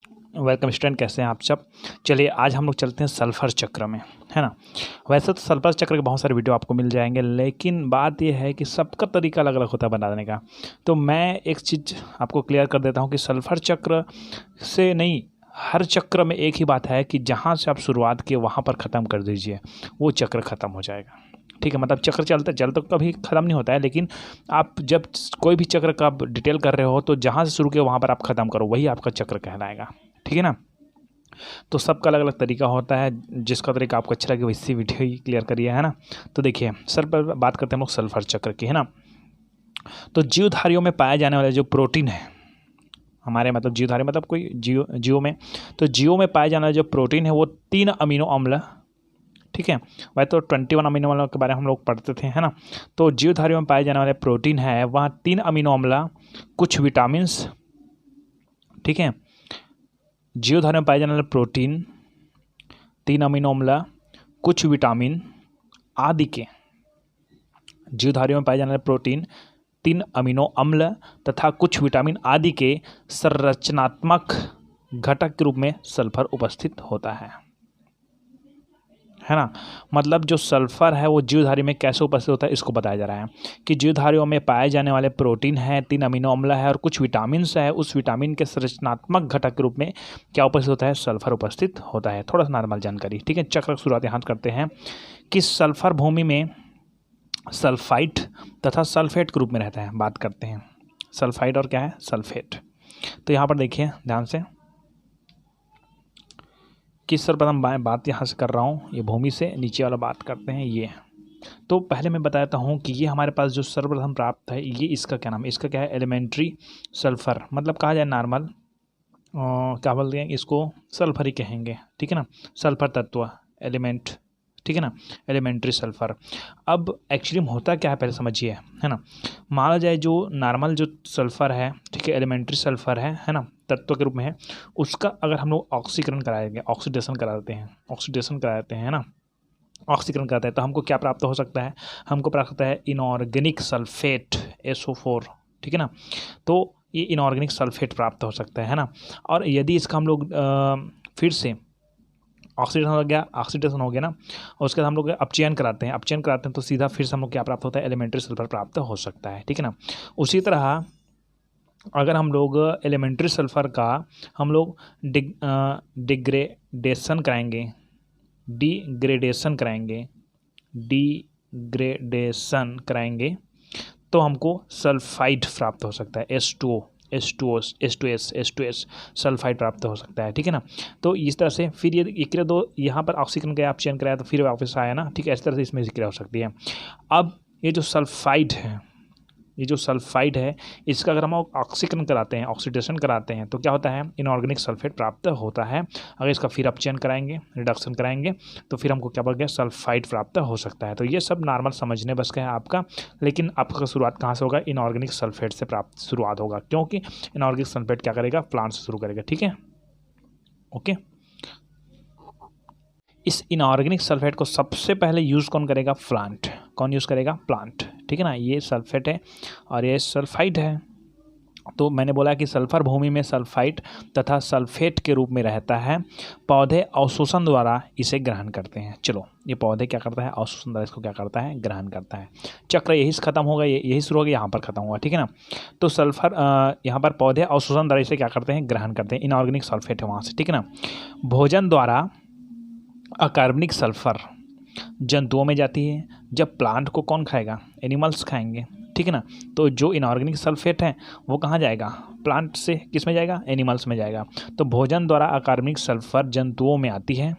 Welcome student, कैसे हैं आप सब। चलिए आज हम लोग चलते हैं सल्फर चक्र में, है ना। वैसे तो सल्फर चक्र के बहुत सारे वीडियो आपको मिल जाएंगे, लेकिन बात यह है कि सबका तरीका अलग अलग होता है बनाने का। तो मैं एक चीज़ आपको क्लियर कर देता हूँ कि सल्फर चक्र से नहीं, हर चक्र में एक ही बात है कि जहाँ से आप शुरुआत किए वहाँ पर ख़त्म कर दीजिए, वो चक्र ख़त्म हो जाएगा। ठीक है, मतलब चक्र चलते चलते कभी ख़त्म नहीं होता है, लेकिन आप जब कोई भी चक्र का आप डिटेल कर रहे हो तो जहाँ से शुरू किए वहाँ पर आप ख़त्म करो, वही आपका चक्र कहलाएगा। ठीक है ना। तो सबका अलग अलग तरीका होता है, जिसका तरीका आपको अच्छा लगे वैसी वीडियो ही क्लियर करिए, है ना। तो देखिए सर पर बात करते हैं हम लोग सल्फर चक्र की, है ना। तो जीवधारियों में पाए जाने वाले जो प्रोटीन है हमारे, मतलब जीवधारी मतलब कोई जीव में, तो जीवों में पाए जाने वाले जो प्रोटीन है वो 3 अमीनो अम्ल। ठीक है, वह तो 21 अमीनो अम्लों के बारे में हम लोग पढ़ते थे, है ना। तो जीवधारियों में पाए जाने वाले प्रोटीन है वहाँ 3 अमीनो अम्ल, कुछ विटामिन्स। ठीक है, जीवधारियों में पाए जाने वाले प्रोटीन, 3 अमीनो अम्ल, कुछ विटामिन आदि के, जीवधारियों में पाए जाने वाले प्रोटीन, 3 अमीनो अम्ल तथा कुछ विटामिन आदि के संरचनात्मक घटक के रूप में सल्फर उपस्थित होता है ना। मतलब जो सल्फर है वो जीवधारी में कैसे उपस्थित होता है इसको बताया जा रहा है कि जीवधारियों में पाए जाने वाले प्रोटीन है, 3 अमीनो अम्ल है और कुछ विटामिन्स है, उस विटामिन के संरचनात्मक घटक के रूप में क्या उपस्थित होता है, सल्फर उपस्थित होता है। थोड़ा सा नॉर्मल जानकारी। ठीक है, चक्र की शुरुआत यहाँ करते हैं कि सल्फर भूमि में सल्फाइड तथा सल्फेट के रूप में रहता है। बात करते हैं सल्फाइड और क्या है, सल्फेट। तो यहाँ पर देखिए ध्यान से कि सर्वप्रथम बात यहाँ से कर रहा हूँ, ये भूमि से नीचे वाला बात करते हैं ये। तो पहले मैं बताता हूँ कि ये हमारे पास जो सर्वप्रथम प्राप्त है, ये इसका क्या नाम है, इसका क्या है, एलिमेंट्री सल्फर, मतलब कहा जाए नॉर्मल क्या बोलते हैं इसको, सल्फर ही कहेंगे। ठीक है ना, सल्फर तत्व एलिमेंट। ठीक है ना, एलिमेंट्री सल्फर। अब एक्चुअली होता क्या है पहले समझिए, है ना। माना जाए जो नॉर्मल जो सल्फर है, ठीक है, एलिमेंट्री सल्फर है ना, तत्व के रूप में है, उसका अगर हम लोग ऑक्सीकरण कराएंगे, ऑक्सीडेशन करा देते हैं, ऑक्सीडेशन करा देते हैं, है ना, ऑक्सीकरण कराते हैं, तो हमको क्या प्राप्त हो सकता है, हमको प्राप्त होता है इनऑर्गेनिक सल्फेट, SO4। ठीक है ना, तो ये इनऑर्गेनिक सल्फेट प्राप्त हो सकता है ना। और यदि इसका हम लोग फिर से ऑक्सीडेशन हो गया ना, और उसके बाद हम लोग अपचयन कराते हैं, तो सीधा फिर से हम लोग क्या प्राप्त होता है, एलिमेंट्री सल्फर प्राप्त हो सकता है। ठीक है ना। उसी तरह अगर हम लोग एलिमेंट्री सल्फर का हम लोग डिग्रेडेशन कराएंगे, डिग्रेडेशन कराएंगे तो हमको सल्फाइड प्राप्त हो सकता है, H2S सल्फाइड प्राप्त हो सकता है। ठीक है ना। तो इस तरह से फिर ये क्रिया दो, यहाँ पर ऑक्सीजन का आप चयन कराया तो फिर वापस आया ना। ठीक है, इस तरह से इसमें क्रिया हो सकती है। अब ये जो सल्फाइड है, इसका अगर हम ऑक्सीकरण कराते हैं, ऑक्सीडेशन कराते हैं, तो क्या होता है, इनऑर्गेनिक सल्फेट प्राप्त होता है। अगर इसका फिर अपचयन कराएंगे, रिडक्शन कराएंगे, तो फिर हमको क्या बोल गया, सल्फाइड प्राप्त हो सकता है। तो ये सब नॉर्मल समझने बस का है आपका, लेकिन आपका शुरुआत कहाँ से होगा, इनऑर्गेनिक सल्फेट से प्राप्त शुरुआत होगा, क्योंकि इनऑर्गेनिक सल्फेट क्या करेगा, प्लांट से शुरू करेगा। ठीक है, ओके। इस इनऑर्गेनिक सल्फेट को सबसे पहले यूज़ कौन करेगा, प्लांट। कौन यूज़ करेगा, प्लांट। ठीक है ना, ये सल्फेट है और ये सल्फाइड है। तो मैंने बोला कि सल्फर भूमि में सल्फाइड तथा सल्फेट के रूप में रहता है। पौधे अवशोषण द्वारा इसे ग्रहण करते हैं। चलो, ये पौधे क्या करता है, अवशोषण द्वारा इसको क्या करता है, ग्रहण करता है। चक्र यही से खत्म होगा, यही शुरू होगा, यहाँ पर खत्म होगा। ठीक है ना। तो सल्फर यहाँ पर पौधे अवशोषण द्वारा इसे क्या करते हैं, ग्रहण करते हैं। इनऑर्गेनिक सल्फेट है वहाँ से। ठीक है ना। भोजन द्वारा अकार्बनिक सल्फर जंतुओं में जाती है। जब प्लांट को कौन खाएगा, एनिमल्स खाएंगे। ठीक है ना। तो जो इनऑर्गेनिक सल्फेट है वो कहाँ जाएगा, प्लांट से किस में जाएगा, एनिमल्स में जाएगा। तो भोजन द्वारा अकार्बनिक सल्फर जंतुओं में आती है।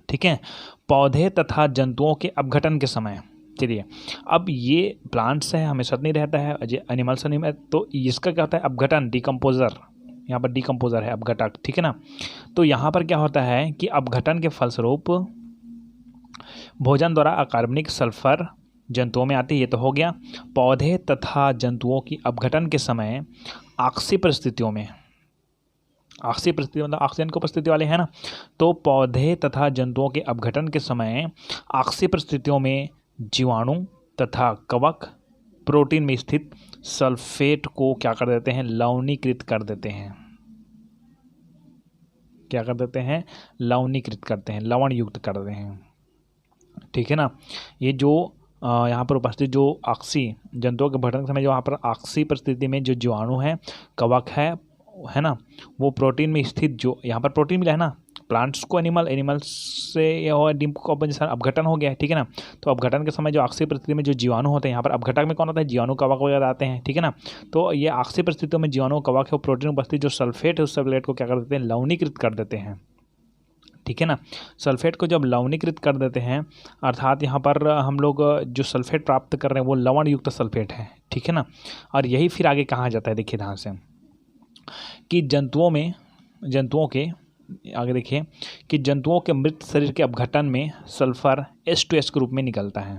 ठीक है, पौधे तथा जंतुओं के अपघटन के समय। चलिए, अब ये प्लांट्स है, हमेशा नहीं रहता है, एनिमल्स नहीं है, तो इसका क्या होता है, अपघटन, डिकम्पोजर। यहाँ पर डिकम्पोजर है, अपघटक। ठीक है ना। तो यहाँ पर क्या होता है कि अपघटन के फलस्वरूप भोजन द्वारा अकार्बनिक सल्फर जंतुओं में आती है, ये तो हो गया। पौधे तथा जंतुओं की अपघटन के समय आक्सीय परिस्थितियों में, आक्सीय परिस्थिति मतलब ऑक्सीजन की उपस्थिति वाले हैं ना, तो पौधे तथा जंतुओं के अपघटन के समय आक्सीय परिस्थितियों में जीवाणु तथा कवक प्रोटीन में स्थित सल्फेट को क्या कर देते हैं, लवणीकृत कर देते हैं। क्या कर देते हैं, लवणीकृत करते हैं, लवण युक्त कर देते हैं, ठीक है ना। ये जो यहाँ पर उपस्थित जो ऑक्सी जंतुओं के अपघटन के समय जो यहाँ पर ऑक्सी परिस्थिति में जो जीवाणु है, कवक है ना, वो प्रोटीन में स्थित जो यहाँ पर प्रोटीन मिला है ना, प्लांट्स को एनिमल्स से यह डिकम्पोजिशन अपघटन हो गया है, ठीक है ना। तो अपघटन के समय जो ऑक्सी परिस्थिति में जो जीवाणु होते हैं, यहाँ पर अपघटक में कौन होता है, जीवाणु, कवक वगैरह आते हैं, ठीक है ना। तो ये ऑक्सी परिस्थितियों में जीवाणु, कवक है, वो प्रोटीन उपस्थित जो सल्फेट है उस सल्फेट को क्या कर देते हैं, लवणीकृत कर देते हैं, ठीक है ना। सल्फेट को जब लवणीकृत कर देते हैं, अर्थात यहाँ पर हम लोग जो सल्फेट प्राप्त कर रहे हैं वो लवण युक्त सल्फेट है, ठीक है ना। और यही फिर आगे कहाँ जाता है, देखिए ध्यान से कि जंतुओं के आगे देखिए कि जंतुओं के मृत शरीर के अपघटन में सल्फर H2S के रूप में निकलता है।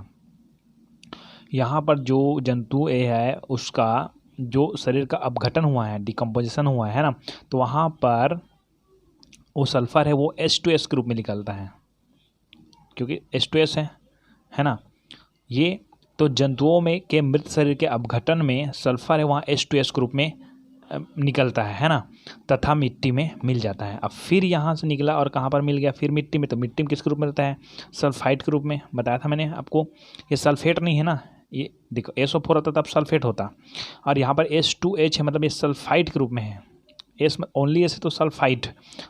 यहाँ पर जो जंतु ए है उसका जो शरीर का अपघटन हुआ है, डिकम्पोजिशन हुआ है ना, तो वहाँ पर वो सल्फर है वो H2S के रूप में निकलता है, क्योंकि H2S है ना। ये तो जंतुओं में के मृत शरीर के अपघटन में सल्फर है वहाँ H2S के रूप में निकलता है ना, तथा मिट्टी में मिल जाता है। अब फिर यहाँ से निकला और कहाँ पर मिल गया, फिर मिट्टी में। तो मिट्टी में किसके रूप में रहता है, सल्फाइड के रूप में। बताया था मैंने आपको, ये सल्फेट नहीं है ना, ये देखो SO4 होता तब सल्फेट होता, और यहाँ पर H2H है, मतलब ये सल्फाइड के रूप में है। एस ओनली एस है तो सल्फाइड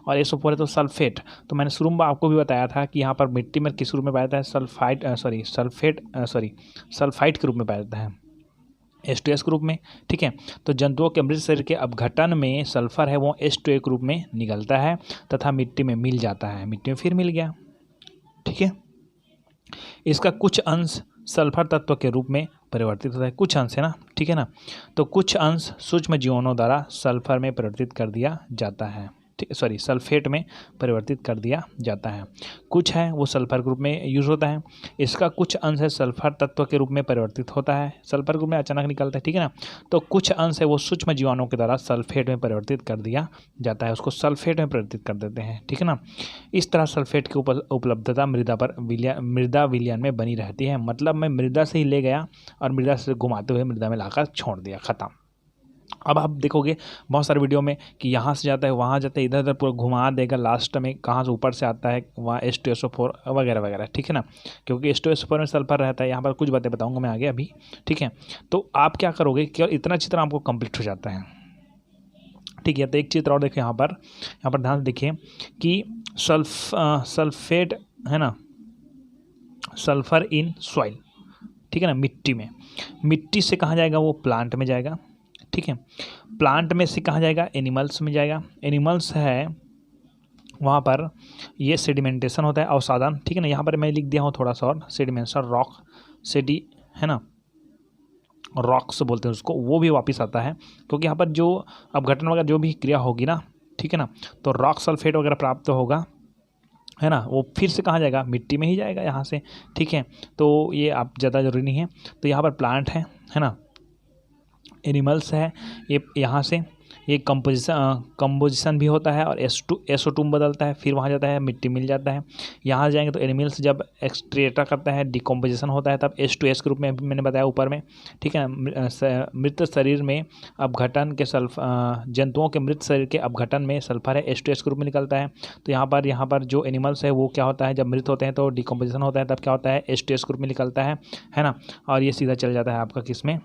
और SO4 है तो सल्फेट। तो मैंने शुरू में आपको भी बताया था कि यहाँ पर मिट्टी में किस रूप में पाया जाता है, सल्फाइड के रूप में पाया जाता है, H2S के रूप में, ठीक है। तो जंतुओं के मृत शरीर के अपघटन में सल्फर है वो H2A के रूप में निकलता है तथा मिट्टी में मिल जाता है, मिट्टी में फिर मिल गया, ठीक है। इसका कुछ अंश सल्फर तत्व के रूप में परिवर्तित होता है, कुछ अंश है ना, ठीक है ना। तो कुछ अंश सूक्ष्म जीवाणुओं द्वारा सल्फर में परिवर्तित कर दिया जाता है, सल्फेट में परिवर्तित कर दिया जाता है। कुछ है वो सल्फर ग्रुप में यूज़ होता है, इसका कुछ अंश है सल्फर तत्व के रूप में परिवर्तित होता है, सल्फर ग्रुप में अचानक निकलता है, ठीक है ना। तो कुछ अंश है वो सूक्ष्म जीवाणुओं के द्वारा सल्फेट में परिवर्तित कर दिया जाता है, उसको सल्फेट में परिवर्तित कर देते हैं, ठीक है ना। इस तरह सल्फेट की उपलब्धता मृदा विलयन में बनी रहती है, मतलब मैं मृदा से ही ले गया और मृदा से घुमाते हुए मृदा में लाकर छोड़ दिया, खत्म। अब आप देखोगे बहुत सारे वीडियो में कि यहाँ से जाता है वहाँ जाता है, इधर उधर पूरा घुमा देगा, लास्ट में कहाँ से ऊपर से आता है वहाँ H2SO4 वगैरह वगैरह, ठीक है ना। क्योंकि H2SO4 में सल्फर रहता है। यहाँ पर कुछ बातें बताऊँगा मैं आगे अभी, ठीक है। तो आप क्या करोगे, केवल इतना चित्र आपको कंप्लीट हो जाता है, ठीक है। तो एक चित्र और देखिए यहाँ पर ध्यान से देखिए कि सल्फेट है ना, सल्फर इन सॉइल, ठीक है ना, मिट्टी से कहाँ जाएगा, वो प्लांट में जाएगा, ठीक है। प्लांट में से कहाँ जाएगा, एनिमल्स में जाएगा, एनिमल्स है वहाँ पर ये सेडिमेंटेशन होता है, अवसादन, ठीक है ना। यहाँ पर मैं लिख दिया हूँ थोड़ा सा और सेडिमेंटेशन, रॉक सेडी है ना, रॉक्स बोलते हैं उसको, वो भी वापस आता है, क्योंकि यहाँ पर जो अपघटन वगैरह जो भी क्रिया होगी ना, ठीक है ना, तो रॉक सल्फेट वगैरह प्राप्त होगा, है ना, वो फिर से कहाँ जाएगा, मिट्टी में ही जाएगा यहाँ से, ठीक है। तो ये आप ज़्यादा जरूरी नहीं है। तो यहाँ पर प्लांट है ना, एनिमल्स है, ये यहाँ से ये कंपोजिशन भी होता है और SO2 में बदलता है, फिर वहाँ जाता है मिट्टी मिल जाता है। यहाँ जाएंगे तो एनिमल्स जब एक्सट्रेटा करता है, डिकम्पोजिशन होता है, तब H2S के रूप में मैंने बताया ऊपर में, ठीक है। मृत शरीर में अपघटन के जंतुओं के मृत शरीर के अपघटन में सल्फर है H2S के रूप में निकलता है। तो यहाँ पर जो एनिमल्स है वो क्या होता है, जब मृत होते हैं तो डिकम्पोजिशन होता है, तब क्या होता है, H2S के रूप में निकलता है ना। और ये सीधा चल जाता है आपका किस में,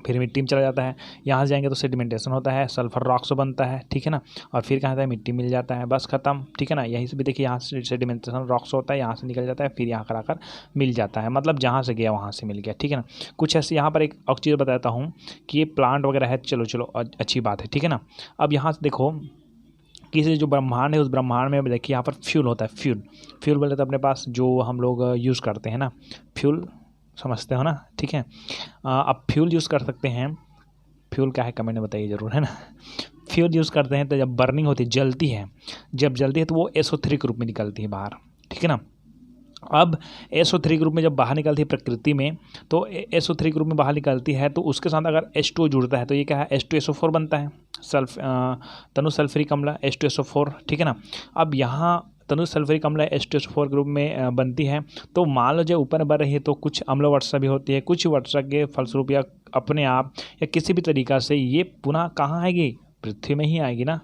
फिर मिट्टी में चला जाता है। यहाँ से जाएंगे तो सेडिमेंटेशन होता है, सल्फर रॉक्स बनता है, ठीक है ना, और फिर कहाँ जाता है, मिट्टी मिल जाता है, बस खत्म, ठीक है ना। यहीं से भी देखिए यहाँ से सेडिमेंटेशन रॉक्स होता है, यहाँ से निकल जाता है, फिर यहाँ आकर मिल जाता है, मतलब जहाँ से गया वहाँ से मिल गया, ठीक है ना। कुछ ऐसे यहाँ पर एक और चीज़ बताता हूँ कि ये प्लांट वगैरह है, चलो अच्छी बात है, ठीक है ना। अब यहाँ से देखो किसी जो ब्रह्मांड है उस ब्रह्मांड में देखिए यहाँ पर फ्यूल होता है, फ्यूल बोले तो अपने पास जो हम लोग यूज़ करते हैं ना, फ्यूल समझते हो ना, ठीक है। अब फ्यूल यूज़ कर सकते हैं, फ्यूल क्या है कमेंट में बताइए ज़रूर, है ना। फ्यूल यूज़ करते हैं तो जब बर्निंग होती है, जलती है तो वो SO3 के रूप में निकलती है बाहर, ठीक है ना। अब SO3 ग्रुप में जब बाहर निकलती है प्रकृति में, तो SO3 ग्रुप में बाहर निकलती है तो उसके साथ अगर H2O जुड़ता है तो ये क्या है, H2SO4 बनता है, तनु सल्फ्यूरिक अम्ल H2SO4, ठीक है ना। अब यहाँ तनु सल्फ्यूरिक अम्ल H2SO4 ग्रुप में बनती है, तो मान लो जो ऊपर बढ़ रही है तो कुछ अम्ल वर्षा भी होती है, कुछ वर्षा के फलस्वरूप या अपने आप या किसी भी तरीक़ा से ये पुनः कहाँ आएगी, पृथ्वी में ही आएगी ना,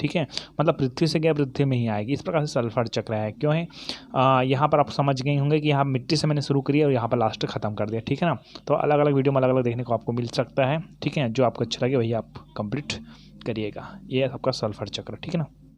ठीक है, मतलब पृथ्वी से गया पृथ्वी में ही आएगी। इस प्रकार से सल्फर चक्र है। क्यों है, यहाँ पर आप समझ गए होंगे कि यहाँ मिट्टी से मैंने शुरू करी और यहाँ पर लास्ट ख़त्म कर दिया, ठीक है ना। तो अलग अलग वीडियो में अलग अलग देखने को आपको मिल सकता है, ठीक है। जो आपको अच्छा लगे वही आप कंप्लीट करिएगा। ये है आपका सल्फर चक्र, ठीक है ना।